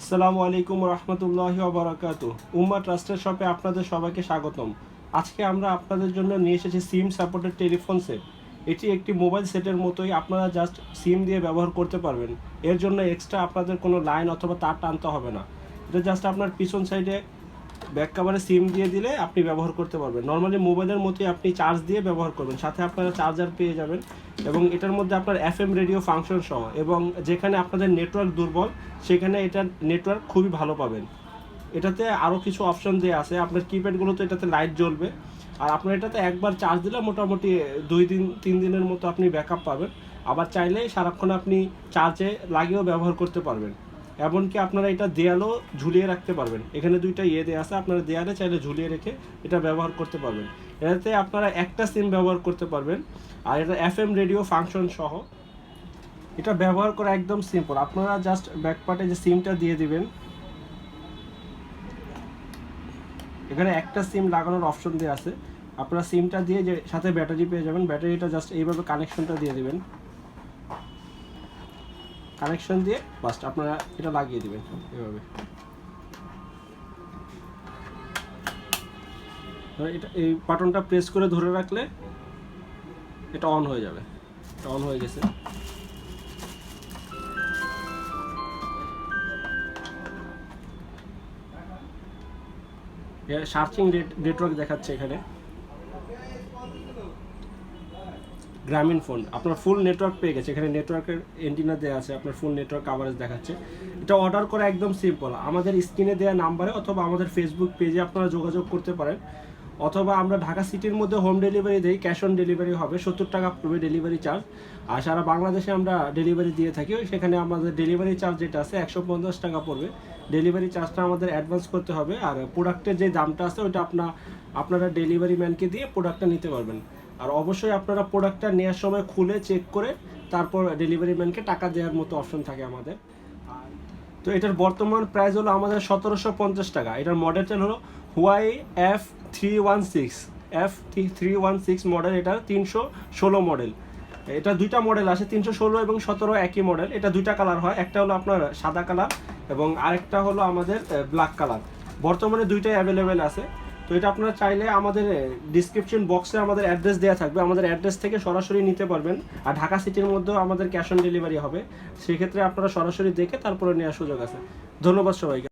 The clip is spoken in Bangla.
আসসালামু আলাইকুম রহমতুল্লাহি ওয়া বারাকাতুহু। উম্মাহ ট্রাস্টেড শপে আপনাদের সবাইকে স্বাগতম। আজকে আমরা আপনাদের জন্য নিয়ে এসেছি সিম সাপোর্টেড টেলিফোন সেট। এটি একটি মোবাইল সেটের মতোই, আপনারা জাস্ট সিম দিয়ে ব্যবহার করতে পারবেন। এর জন্য এক্সট্রা আপনাদের কোনো লাইন অথবা তার টানতে হবে না। এটা জাস্ট আপনার পিছন সাইডে ব্যাক কভারে সিম দিয়ে দিলে আপনি ব্যবহার করতে পারবেন। নর্মালি মোবাইলের মতোই আপনি চার্জ দিয়ে ব্যবহার করবেন, সাথে আপনারা চার্জার পেয়ে যাবেন এবং এটার মধ্যে আপনার এফএম রেডিও ফাংশন সহ, এবং যেখানে আপনাদের নেটওয়ার্ক দুর্বল সেখানে এটার নেটওয়ার্ক খুবই ভালো পাবেন। এটাতে আরও কিছু অপশন দেওয়া আছে, আপনার কিপ্যাডগুলোতে এটাতে লাইট জ্বলবে। আর আপনার এটাতে একবার চার্জ দিলে মোটামুটি 2-3 দিনের মতো আপনি ব্যাকআপ পাবেন। আবার চাইলে সারাক্ষণ আপনি চার্জে লাগিয়েও ব্যবহার করতে পারবেন। এমনকি আপনারা এটা দেয়ালও ঝুলিয়ে রাখতে পারবেন। এখানে দুইটা দেওয়া আছে, আপনারা দেয়ালে চাইলে ঝুলিয়ে রেখে এটা ব্যবহার করতে পারবেন। এটাতে আপনারা একটা সিম ব্যবহার করতে পারবেন। আর এটা এফএম রেডিও ফাংশন সহ। এটা ব্যবহার করা একদম সিম্পল। আপনারা জাস্ট ব্যাকপার্টে যে সিমটা দিয়ে দিবেন, এখানে একটা সিম লাগানোর অপশন দেওয়া আছে। আপনারা সিমটা দিয়ে যে সাথে ব্যাটারি পেয়ে যাবেন, ব্যাটারিটা জাস্ট এইভাবে কানেকশনটা দিয়ে দিবেন। কানেকশন দিয়ে বাস্ট আপনারা এটা লাগিয়ে দিবেন এভাবে। এটা এই বাটনটা প্রেস করে ধরে রাখলে এটা অন হয়ে যাবে। এটা অন হয়ে গেছে। সার্চিং নেটওয়ার্ক দেখাচ্ছে এখানে। গ্রামীণ ফোন আপনার ফুল নেটওয়ার্ক পেয়ে গেছে। এখানে নেটওয়ার্কের এন্টিনা দেওয়া আছে, আপনার ফুল নেটওয়ার্ক কাভারেজ দেখাচ্ছে। এটা অর্ডার করা একদম সিম্পল। আমাদের স্ক্রিনে দেওয়া নাম্বারে অথবা আমাদের ফেসবুক পেজে আপনারা যোগাযোগ করতে পারেন, অথবা আমরা ঢাকা সিটির মধ্যে হোম ডেলিভারি দিই। ক্যাশ অন ডেলিভারি হবে, 70 টাকা পড়বে ডেলিভারি চার্জ। আর সারা বাংলাদেশে আমরা ডেলিভারি দিয়ে থাকি। সেখানে আমাদের ডেলিভারি চার্জ যেটা আছে 150 টাকা পড়বে। ডেলিভারি চার্জটা আমাদের অ্যাডভান্স করতে হবে। আর প্রোডাক্টের যে দামটা আছে ওইটা আপনারা ডেলিভারি ম্যানকে দিয়ে প্রোডাক্টটা নিতে পারবেন। আর অবশ্যই আপনারা প্রোডাক্টটা নেওয়ার সময় খুলে চেক করে তারপর ডেলিভারি ম্যানকে টাকা দেওয়ার মতো অপশন থাকে আমাদের। তো এটার বর্তমান প্রাইস হলো আমাদের 1750 টাকা। এটার মডেলটা হলো Huawei F316 মডেল। এটা 316 মডেল। এটা দুইটা মডেল আছে, 316 এবং 17 একই মডেল। এটা দুইটা কালার হয়, একটা হলো আপনার সাদা কালার এবং আরেকটা হলো আমাদের ব্ল্যাক কালার। বর্তমানে দুইটাই অ্যাভেলেবেল আছে। তো এটা আপনারা চাইলে আমাদের ডিসক্রিপশন বক্সে আমাদের অ্যাড্রেস দেওয়া থাকবে, আমাদের অ্যাড্রেস থেকে সরাসরি নিতে পারবেন। আর ঢাকা সিটির মধ্যেও আমাদের ক্যাশ অন ডেলিভারি হবে, সেক্ষেত্রে আপনারা সরাসরি দেখে তারপরে নেওয়ার সুযোগ আছে। ধন্যবাদ সবাইকে।